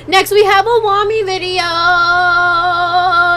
Next, we have a Wami video.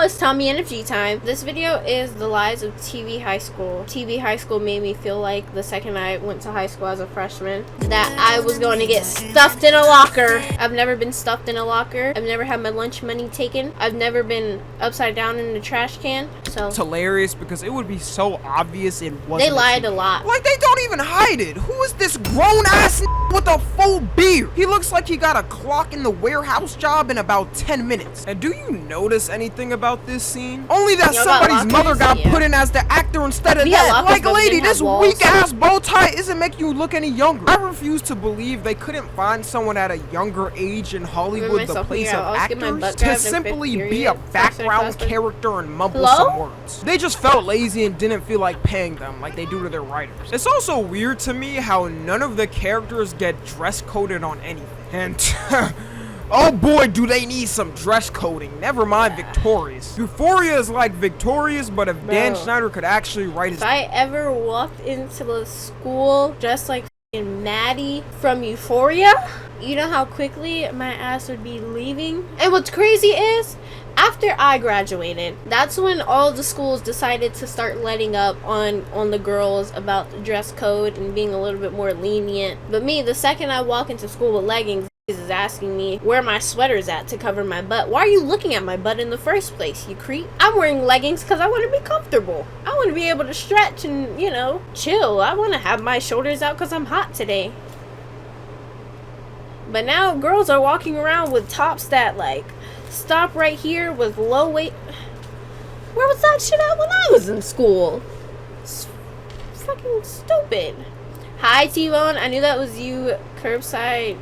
It's Tommy NFG time. This video is the lies of TV high school. TV high school made me feel like the second I went to high school as a freshman that I was going to get stuffed in a locker. I've never been stuffed in a locker. I've never had my lunch money taken. I've never been upside down in the trash can. So it's hilarious because it would be so obvious it wasn't. They lied a lot. Like, they don't even hide it. Who is this grown ass with a full beard? He looks like he got a clock in the warehouse job in about 10 minutes. And do you notice anything about this scene? Only that somebody's mother got put in as the actor instead of that. Like, lady, this weak ass bow tie isn't making you look any younger. I refuse to believe they couldn't find someone at a younger age in Hollywood the place of actors to simply be a background character and mumble some words. They just felt lazy and didn't feel like paying them like they do to their writers. It's also weird to me how none of the characters get dress coded on anything. And oh boy, do they need some dress coding. Never mind Victorious. Euphoria is like Victorious, but if Dan Schneider could actually write his... If I ever walked into the school dressed like Maddie from Euphoria, you know how quickly my ass would be leaving? And what's crazy is, after I graduated, that's when all the schools decided to start letting up on the girls about the dress code and being a little bit more lenient. But me, the second I walk into school with leggings, is asking me where my sweater's at to cover my butt. Why are you looking at my butt in the first place, you creep? I'm wearing leggings because I want to be comfortable. I want to be able to stretch and, you know, chill. I want to have my shoulders out because I'm hot today. But now girls are walking around with tops that like stop right here with low waist. Where was that shit at when I was in school? It's fucking stupid. Hi T-Bone, I knew that was you curbside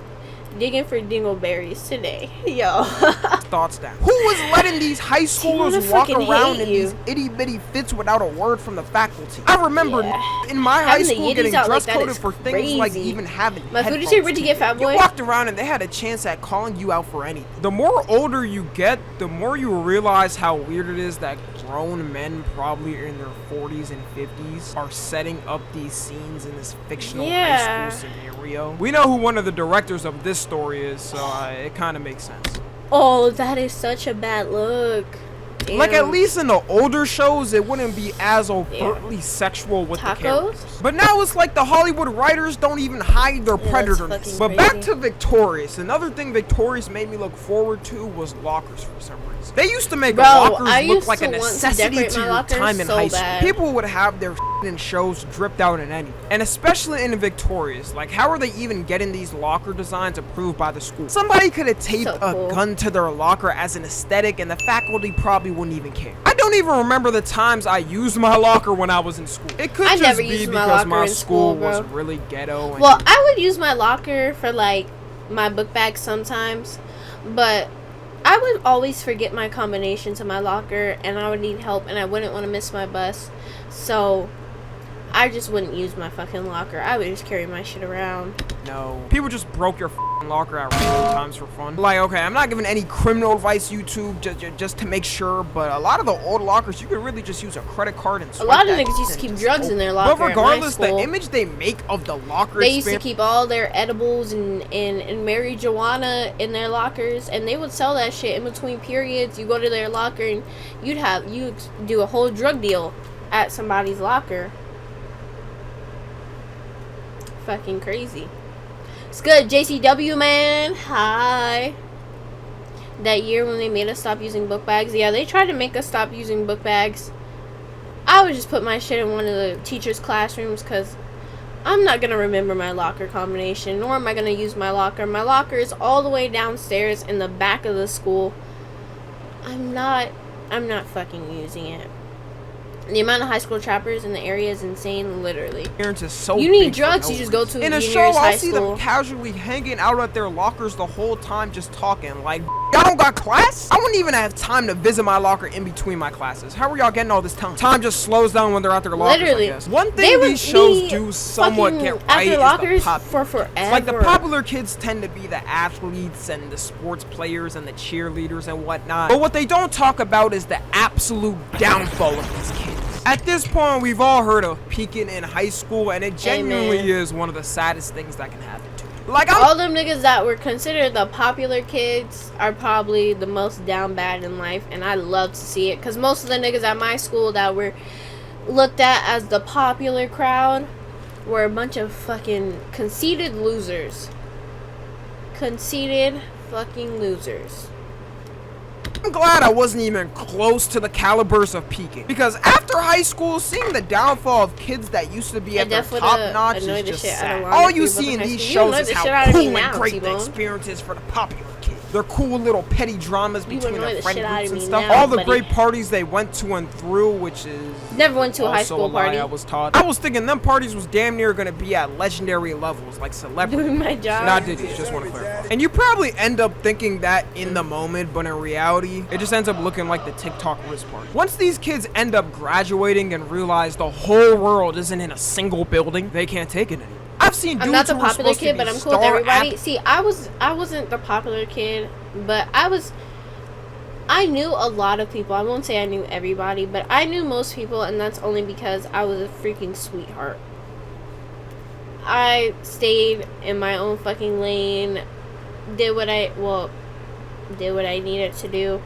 digging for dingleberries today. Yo. Thoughts down. Who was letting these high schoolers walk around in these itty bitty fits without a word from the faculty? I remember in my high school getting dress coded for things like even having my food is here to get fat boy. You walked around and they had a chance at calling you out for anything. The more older you get, the more you realize how weird it is that grown men probably in their 40s and 50s are setting up these scenes in this fictional high school scenario. We know who one of the directors of this story is, so it kind of makes sense. Oh, that is such a bad look. Damn. Like, at least in the older shows, it wouldn't be as overtly sexual with the characters. But now it's like the Hollywood writers don't even hide their predators. But back to Victorious. Another thing Victorious made me look forward to was lockers for some reason. They used to make lockers look like a necessity to your time in high school. People would have their in shows dripped out in anything. And especially in Victorious. Like, how are they even getting these locker designs approved by the school? Somebody could have taped a gun to their locker as an aesthetic and the faculty probably wouldn't even care. I don't even remember the times I used my locker when I was in school. It could just be because my school was really ghetto. And well, I would use my locker for like my book bag sometimes, but I would always forget my combination to my locker and I would need help and I wouldn't want to miss my bus. So I just wouldn't use my fucking locker. I would just carry my shit around. No. People just broke your locker at random times for fun. Like, okay, I'm not giving any criminal advice, YouTube, just to make sure, but a lot of the old lockers, you could really just use a credit card and swipe. A lot of niggas used to keep drugs in their locker. But regardless, the image they make of the locker, they used to keep all their edibles and marijuana in their lockers, and they would sell that shit in between periods. You go to their locker and you do a whole drug deal at somebody's locker. Fucking crazy. It's good, JCW man. Hi. That year when they made us stop using book bags, yeah, they tried to make us stop using book bags. I would just put my shit in one of the teachers' classrooms because I'm not gonna remember my locker combination, nor am I gonna use my locker. My locker is all the way downstairs in the back of the school. I'm not fucking using it. The amount of high school trappers in the area is insane, literally. You need drugs, you just go to in a show, I'll see them casually hanging out at their lockers the whole time just talking. Like, y'all don't got class? I wouldn't even have time to visit my locker in between my classes. How are y'all getting all this time? Time just slows down when they're at their lockers, literally. I guess. One thing these shows do somewhat get right is the pop. For forever. Like, the popular kids tend to be the athletes and the sports players and the cheerleaders and whatnot. But what they don't talk about is the absolute downfall of these kids. At this point, we've all heard of peaking in high school, and it genuinely is one of the saddest things that can happen to you. Like, all them niggas that were considered the popular kids are probably the most down bad in life, and I love to see it, because most of the niggas at my school that were looked at as the popular crowd were a bunch of fucking conceited losers. Conceited fucking losers. I'm glad I wasn't even close to the calibers of peaking, because after high school, seeing the downfall of kids that used to be at their top notch is just sad. All you see in these shows is how cool and great the experience is for the popular kids. Their cool little petty dramas between their friend groups and stuff. All the great parties they went to and through, which is never went to a high school party. I was taught. I was thinking them parties was damn near gonna be at legendary levels, like celebrity. Doing my job. Not Diddy's, just want to clarify. And you probably end up thinking that in the moment, but in reality, it just ends up looking like the TikTok wrist party. Once these kids end up graduating and realize the whole world isn't in a single building, they can't take it anymore. I've seen dudes I'm not the who were popular supposed kid, to be but I'm cool with star everybody. See, I wasn't the popular kid, but I knew a lot of people. I won't say I knew everybody, but I knew most people, and that's only because I was a freaking sweetheart. I stayed in my own fucking lane, did what I needed to do.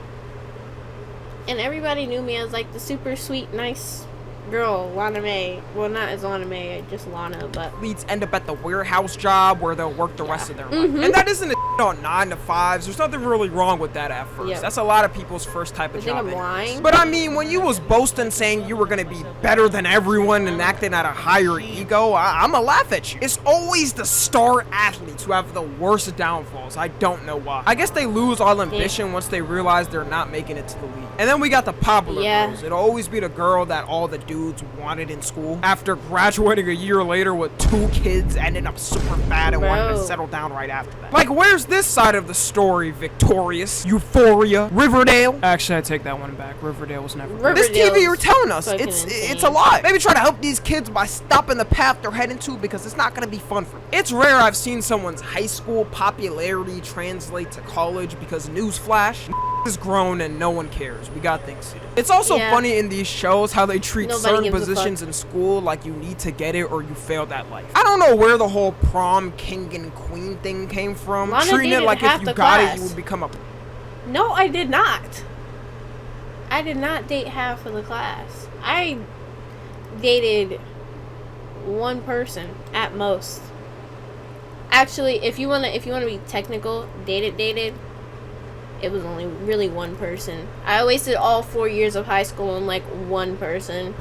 And everybody knew me as like the super sweet, nice girl, Lana May. Well, not as Lana May, just Lana, but athletes end up at the warehouse job where they'll work the rest of their life. And that isn't a on 9 to 5s. There's nothing really wrong with that at first. Yep. That's a lot of people's first type of You think job. I'm lying? But I mean, when you was boasting saying you were gonna be better than everyone and acting at a higher ego, I'ma laugh at you. It's always the star athletes who have the worst downfalls. I don't know why. I guess they lose all ambition once they realize they're not making it to the league. And then we got the popular girls. It'll always be the girl that all the dudes wanted in school. After graduating a year later with 2 kids, ended up super fat and wanted to settle down right after that. Like, where's this side of the story, Victorious? Euphoria? Riverdale? Actually, I take that one back. Riverdale was never good. This TV you're telling us, it's a lot. Maybe try to help these kids by stopping the path they're heading to, because it's not gonna be fun for them. It's rare I've seen someone's high school popularity translate to college, because newsflash, is grown and no one cares. We got things to do. It's also funny in these shows how they treat certain positions in school like you need to get it or you failed at life. I don't know where the whole prom king and queen thing came from. Treating it like if you got it, you would become a... No, I did not. I did not date half of the class. I dated one person at most. Actually, if you wanna be technical, dated. It was only really one person. I wasted all 4 years of high school on like one person.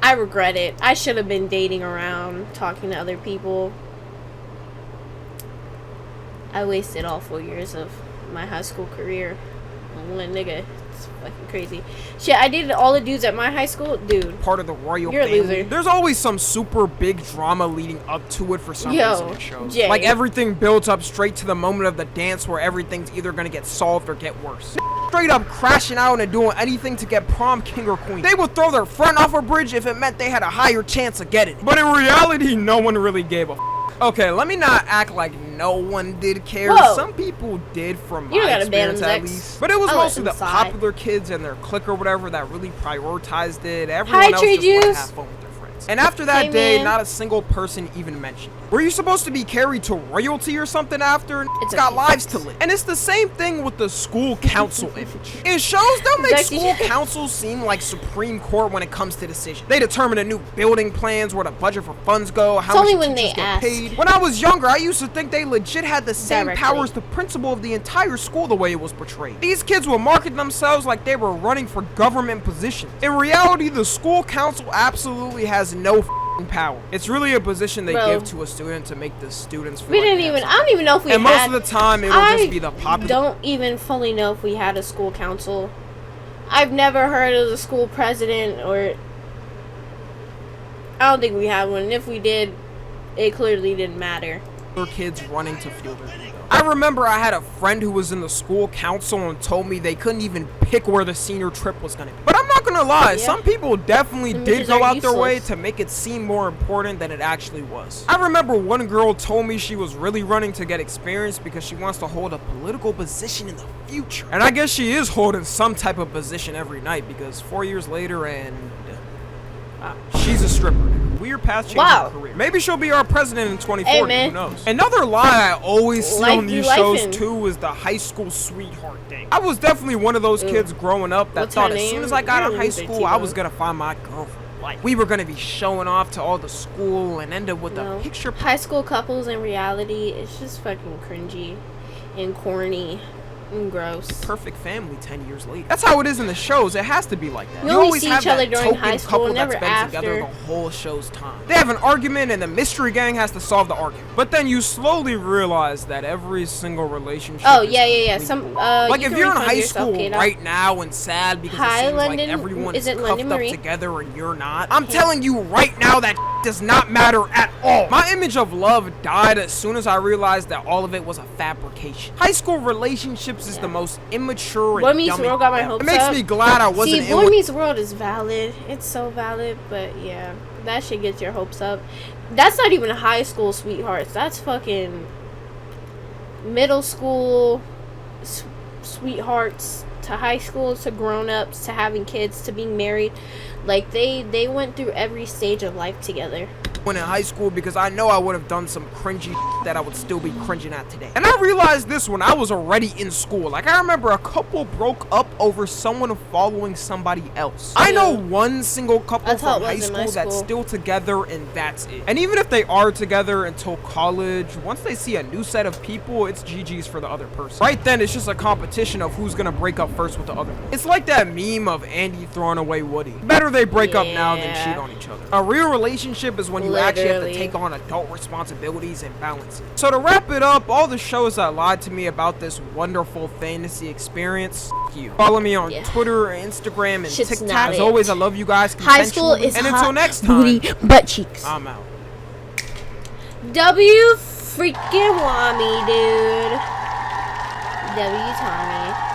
I regret it. I should have been dating around, talking to other people. I wasted all 4 years of my high school career on one nigga. It's fucking crazy. Shit, I dated all the dudes at my high school. Dude, part of the royal you're family. A loser. There's always some super big drama leading up to it for some reason in shows. Jay. Like everything builds up straight to the moment of the dance where everything's either gonna get solved or get worse. Straight up crashing out and doing anything to get prom king or queen. They would throw their friend off a bridge if it meant they had a higher chance of getting it. But in reality, no one really gave a Okay, let me not act like no one did care. Whoa. Some people did, from You my gotta ban experience them, at Zex. least. But it was I'll mostly the let them slide. popular kids and their clique or whatever that really prioritized it. Everyone else Tree just wanted to Juice. have fun with their friends. And after that Hey, day, man. not a single person even mentioned it. Were you supposed to be carried to royalty or something after? It's a got few lives to things. live. And it's the same thing with the school council image. In shows, they'll make school councils seem like Supreme Court when it comes to decisions. They determine the new building plans, where the budget for funds go, how only much when teachers they get ask. paid. When I was younger, I used to think they legit had the same Directly. power as the principal of the entire school the way it was portrayed. These kids would market themselves like they were running for government positions. In reality, the school council absolutely has no power. It's really a position they give to a student to make the students feel I like don't even know if we had. And most of the time, it'll just be the popular. Don't even fully know if we had a school council. I've never heard of the school president, or I don't think we had one. And if we did, it clearly didn't matter. Kids running to fuel their ego. I remember I had a friend who was in the school council and told me they couldn't even pick where the senior trip was gonna be. But I'm not gonna lie, some people definitely did go out their way to make it seem more important than it actually was. I remember one girl told me she was really running to get experience because she wants to hold a political position in the future. And I guess she is holding some type of position every night, because 4 years later and she's a stripper. weird path-changing Wow. career. Maybe she'll be our president in 2040, man. who knows? Another lie I always see Life on be these shows lifing. too is the high school sweetheart thing. I was definitely one of those kids growing up that What's thought her as soon name? as I got You're in a high loser, school, I was T-Bone. gonna find my girlfriend. Like, we were gonna be showing off to all the school and end up with a picture. High school couples in reality, it's just fucking cringy and corny and gross. Perfect family 10 years later. That's how it is in the shows. It has to be like that. We You only always see have each other that during token high school, couple never that's been together after. the whole show's time. They have an argument and the mystery gang has to solve the argument. But then you slowly realize that every single relationship Oh is yeah. complete Some bull. Like you if can you're in refund high yourself, school Kato. right now and sad because Hi, it seems London. like everyone Is is it cuffed London up Marie? together and you're not. I'm telling you right now that does not matter at all. My image of love died as soon as I realized that all of it was a fabrication. High school relationships is the most immature Boy and Meets dummy. World got my It hopes makes up. me glad I wasn't See, in Boy with Meets World is valid. It's so valid, but yeah, that shit gets your hopes up. That's not even high school sweethearts. That's fucking middle school sweethearts to high school to grown-ups to having kids to being married. Like they went through every stage of life together. when in high school because I know I would have done some cringy that I would still be cringing at today. And I realized this when I was already in school. Like, I remember a couple broke up over someone following somebody else. I know one single couple That's how from it high was in school my that's school. still together, and that's it. And even if they are together until college, once they see a new set of people, it's GG's for the other person. Right then, it's just a competition of who's gonna break up first with the other one. It's like that meme of Andy throwing away Woody. Better they break up now than cheat on each other. A real relationship is when you actually have to take on adult responsibilities and balance it. So to wrap it up, all the shows that lied to me about this wonderful fantasy experience, f you. Follow me on Twitter, Instagram, and Shit's TikTok. not As it. always, I love you guys. High school is and hot until next time, booty butt cheeks. I'm out. W freaking Wami, dude. W Tommy.